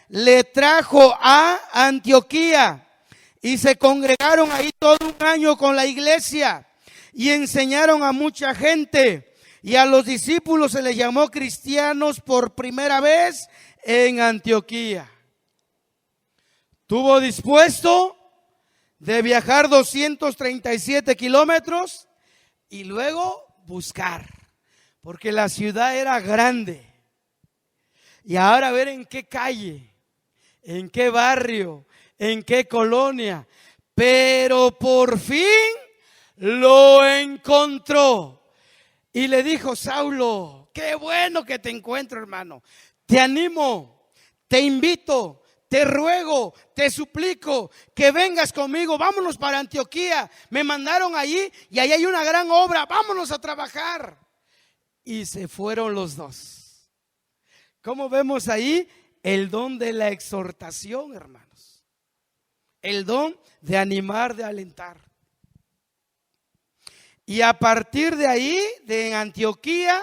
le trajo a Antioquía, y se congregaron ahí todo un año con la iglesia, y enseñaron a mucha gente, y a los discípulos se les llamó cristianos por primera vez en Antioquía. Tuvo dispuesto de viajar 237 kilómetros y luego buscar, porque la ciudad era grande. Y ahora a ver en qué calle, en qué barrio, en qué colonia, pero por fin lo encontró. Y le dijo, Saulo, qué bueno que te encuentro, hermano. Te animo, te invito, te ruego, te suplico que vengas conmigo, vámonos para Antioquía. Me mandaron allí y ahí hay una gran obra, vámonos a trabajar. Y se fueron los dos. ¿Cómo vemos ahí? El don de la exhortación, hermanos. El don de animar, de alentar. Y a partir de ahí, de Antioquía,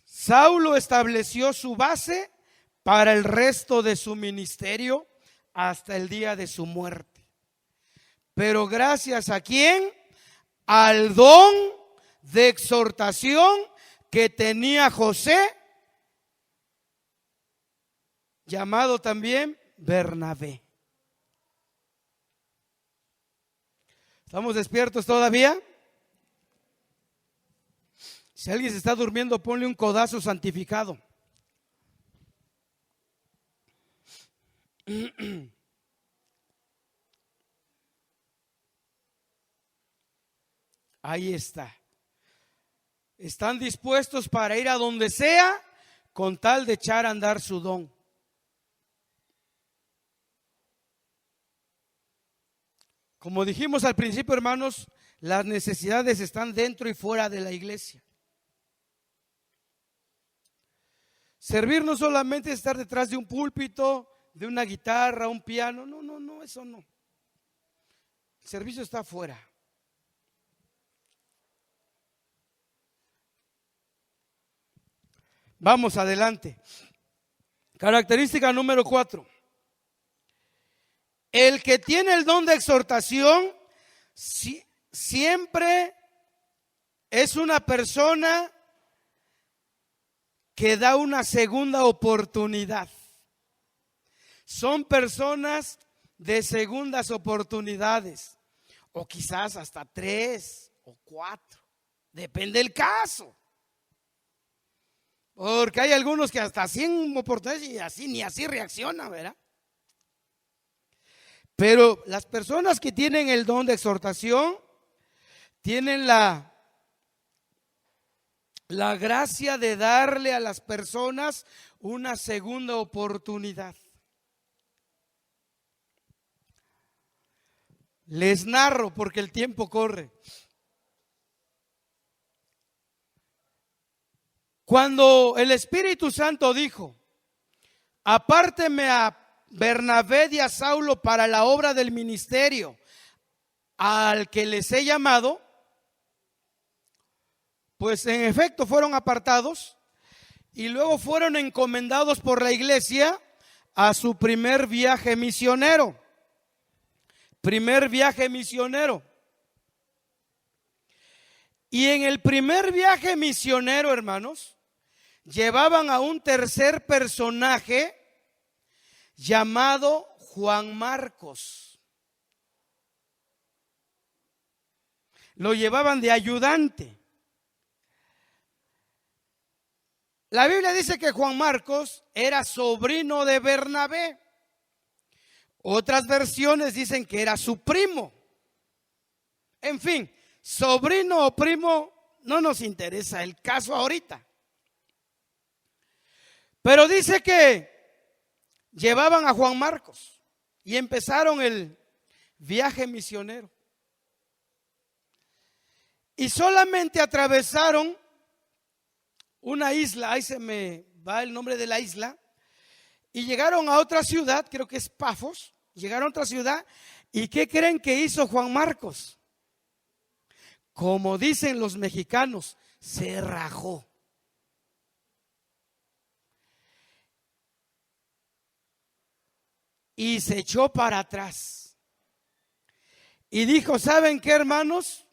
Saulo estableció su base para el resto de su ministerio hasta el día de su muerte. Pero gracias a quién? Al don de exhortación que tenía José, llamado también Bernabé. ¿Estamos despiertos todavía? Si alguien se está durmiendo, ponle un codazo santificado. Ahí está. Están dispuestos para ir a donde sea con tal de echar a andar su don. Como dijimos al principio, hermanos, las necesidades están dentro y fuera de la iglesia. Servir no solamente es estar detrás de un púlpito, de una guitarra, un piano. No, eso no. El servicio está afuera. Vamos adelante. Característica número 4. El que tiene el don de exhortación siempre es una persona que da una segunda oportunidad. Son personas de segundas oportunidades, o quizás hasta 3 o 4, depende del caso. Porque hay algunos que hasta 100 oportunidades y así ni así reaccionan, ¿verdad? Pero las personas que tienen el don de exhortación tienen la gracia de darle a las personas una segunda oportunidad. Les narro porque el tiempo corre. Cuando el Espíritu Santo dijo: apárteme a Bernabé y a Saulo para la obra del ministerio al que les he llamado, pues en efecto fueron apartados y luego fueron encomendados por la iglesia a su primer viaje misionero. Primer viaje misionero. Y en el primer viaje misionero, hermanos, llevaban a un tercer personaje llamado Juan Marcos. Lo llevaban de ayudante. La Biblia dice que Juan Marcos era sobrino de Bernabé. Otras versiones dicen que era su primo. En fin, sobrino o primo no nos interesa el caso ahorita. Pero dice que llevaban a Juan Marcos y empezaron el viaje misionero. Y solamente atravesaron una isla, ahí se me va el nombre de la isla, y llegaron a otra ciudad, creo que es Pafos. Llegaron a otra ciudad, ¿y qué creen que hizo Juan Marcos? Como dicen los mexicanos, se rajó. Y se echó para atrás. Y dijo: ¿saben qué, hermanos?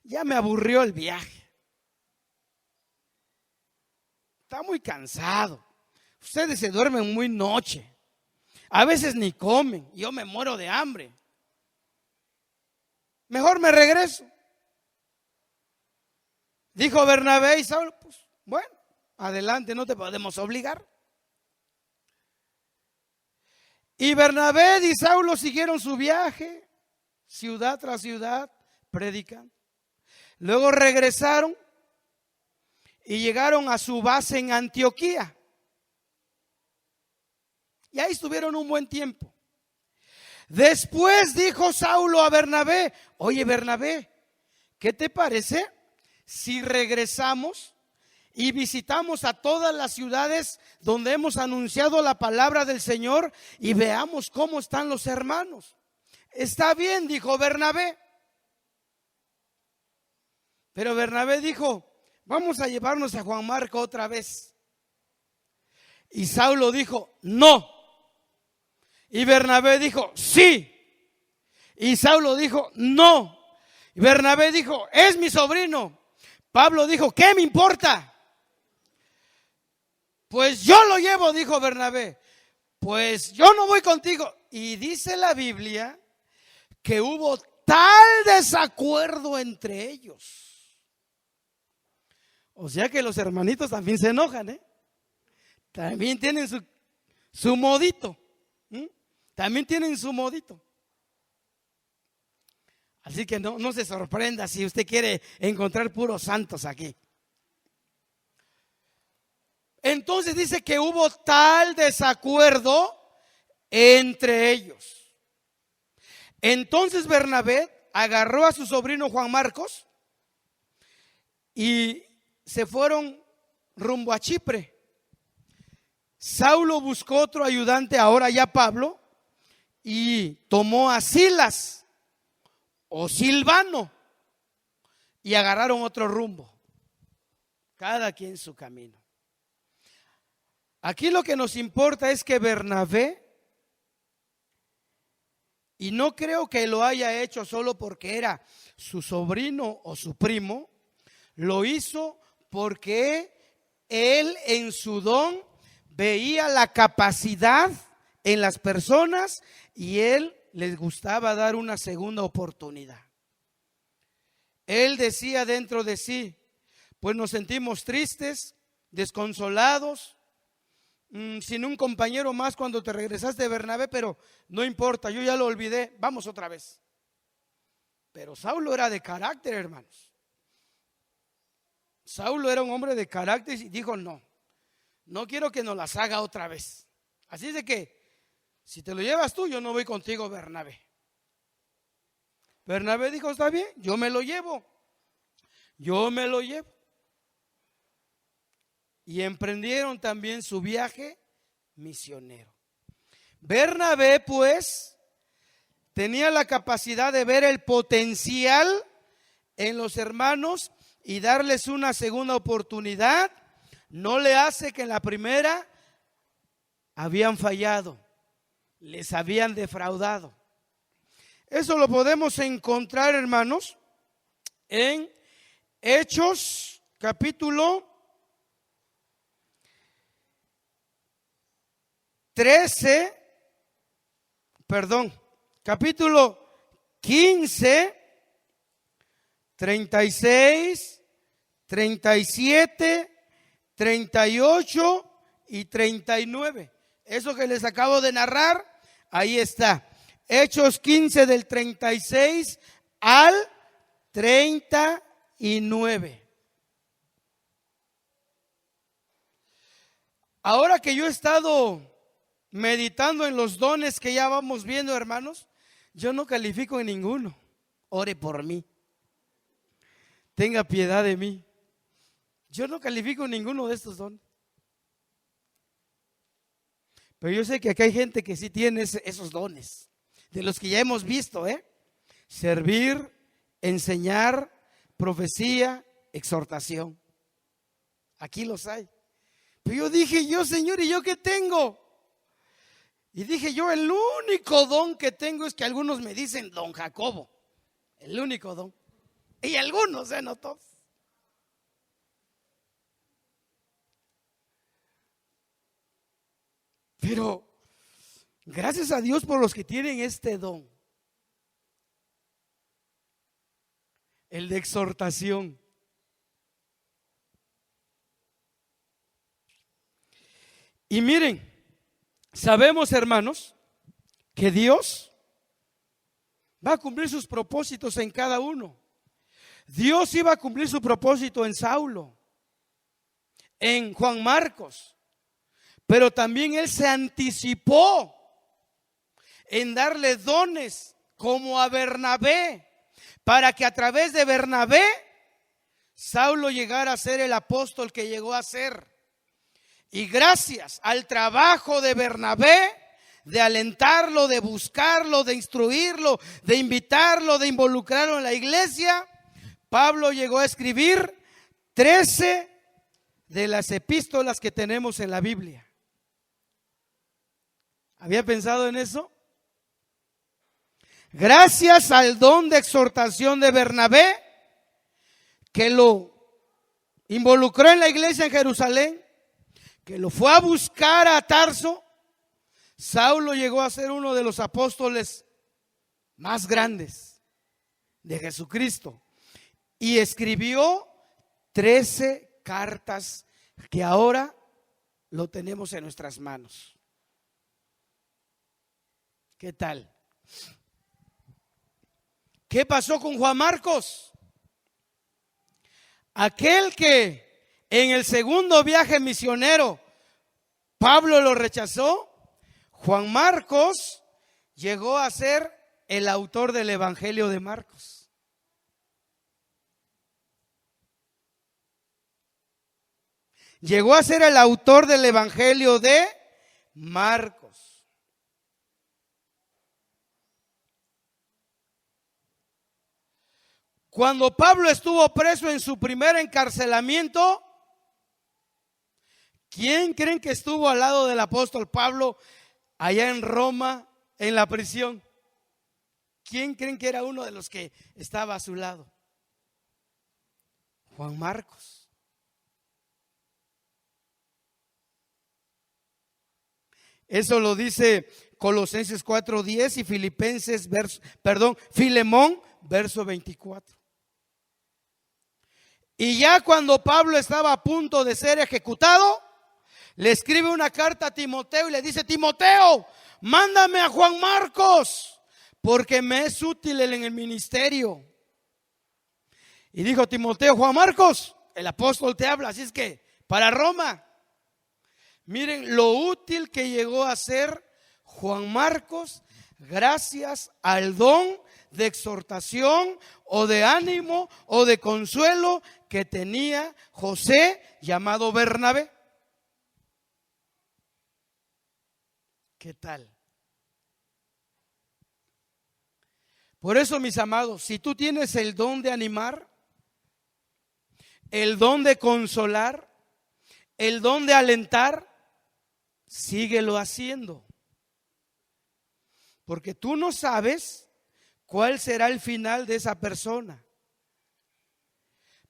Ya me aburrió el viaje. Está muy cansado. Ustedes se duermen muy noche. A veces ni comen. Yo me muero de hambre. Mejor me regreso. Dijo Bernabé y Saulo: pues bueno, adelante, no te podemos obligar. Y Bernabé y Saulo siguieron su viaje, ciudad tras ciudad, predicando. Luego regresaron y llegaron a su base en Antioquía. Y ahí estuvieron un buen tiempo. Después dijo Saulo a Bernabé: oye, Bernabé, ¿qué te parece si regresamos y visitamos a todas las ciudades donde hemos anunciado la palabra del Señor y veamos cómo están los hermanos? Está bien, dijo Bernabé. Pero Bernabé dijo: vamos a llevarnos a Juan Marco otra vez. Y Saulo dijo: no. Y Bernabé dijo: sí. Y Saulo dijo: no. Y Bernabé dijo: es mi sobrino. Pablo dijo: ¿qué me importa? Pues yo lo llevo, dijo Bernabé. Pues yo no voy contigo. Y dice la Biblia que hubo tal desacuerdo entre ellos. O sea que los hermanitos también se enojan, ¿eh? También tienen su modito. También tienen su modito. Así que no se sorprenda si usted quiere encontrar puros santos aquí. Entonces dice que hubo tal desacuerdo entre ellos. Entonces Bernabé agarró a su sobrino Juan Marcos y se fueron rumbo a Chipre. Saulo buscó otro ayudante, ahora ya Pablo, y tomó a Silas o Silvano y agarraron otro rumbo, cada quien su camino. Aquí lo que nos importa es que Bernabé, y no creo que lo haya hecho solo porque era su sobrino o su primo, lo hizo porque él en su don veía la capacidad en las personas y él les gustaba dar una segunda oportunidad. Él decía dentro de sí: pues nos sentimos tristes, desconsolados, sin un compañero más cuando te regresaste, Bernabé, pero no importa, yo ya lo olvidé, vamos otra vez. Pero Saulo era de carácter, hermanos. Saulo era un hombre de carácter y dijo: no quiero que nos las haga otra vez. Así es de que si te lo llevas tú, yo no voy contigo, Bernabé. Bernabé dijo: está bien, yo me lo llevo. Y emprendieron también su viaje misionero. Bernabé, pues, tenía la capacidad de ver el potencial en los hermanos y darles una segunda oportunidad. No le hace que en la primera habían fallado, les habían defraudado. Eso lo podemos encontrar, hermanos, en Hechos capítulo 15, 36, 37, 38 y 39. Eso que les acabo de narrar, ahí está. Hechos 15 del 36 al 39. Ahora que yo he estado meditando en los dones que ya vamos viendo, hermanos, yo no califico en ninguno. Ore por mí. Tenga piedad de mí. Yo no califico en ninguno de estos dones. Pero yo sé que aquí hay gente que sí tiene esos dones, de los que ya hemos visto, servir, enseñar, profecía, exhortación. Aquí los hay. Pero yo dije: Señor, ¿y yo qué tengo? Y dije yo: el único don que tengo es que algunos me dicen don Jacobo. El único don. Y algunos, no todos. Pero gracias a Dios por los que tienen este don. El de exhortación. Y miren, sabemos, hermanos, que Dios va a cumplir sus propósitos en cada uno. Dios iba a cumplir su propósito en Saulo, en Juan Marcos, Pero también Él se anticipó en darle dones como a Bernabé, para que a través de Bernabé Saulo llegara a ser el apóstol que llegó a ser. Y gracias al trabajo de Bernabé, de alentarlo, de buscarlo, de instruirlo, de invitarlo, de involucrarlo en la iglesia, Pablo llegó a escribir 13 de las epístolas que tenemos en la Biblia. ¿Había pensado en eso? Gracias al don de exhortación de Bernabé, que lo involucró en la iglesia en Jerusalén, que lo fue a buscar a Tarso, Saulo llegó a ser uno de los apóstoles más grandes de Jesucristo y escribió 13 cartas que ahora lo tenemos en nuestras manos. ¿Qué tal? ¿Qué pasó con Juan Marcos? Aquel que en el segundo viaje misionero Pablo lo rechazó, Juan Marcos llegó a ser el autor del Evangelio de Marcos. Llegó a ser el autor del Evangelio de Marcos. Cuando Pablo estuvo preso en su primer encarcelamiento, ¿quién creen que estuvo al lado del apóstol Pablo allá en Roma, en la prisión? ¿Quién creen que era uno de los que estaba a su lado? Juan Marcos. Eso lo dice Colosenses 4:10 y Filipenses, Filemón, verso 24. Y ya cuando Pablo estaba a punto de ser ejecutado, le escribe una carta a Timoteo y le dice: Timoteo, mándame a Juan Marcos, porque me es útil en el ministerio. Y dijo Timoteo: Juan Marcos, el apóstol te habla, así es que para Roma. Miren lo útil que llegó a ser Juan Marcos gracias al don de exhortación o de ánimo o de consuelo que tenía José, llamado Bernabé. ¿Qué tal? Por eso, mis amados, si tú tienes el don de animar, el don de consolar, el don de alentar, síguelo haciendo. Porque tú no sabes cuál será el final de esa persona.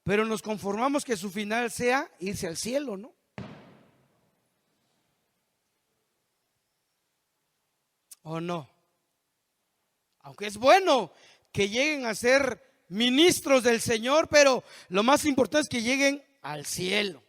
Pero nos conformamos que su final sea irse al cielo, ¿no? ¿O no? Aunque es bueno que lleguen a ser ministros del Señor, pero lo más importante es que lleguen al cielo.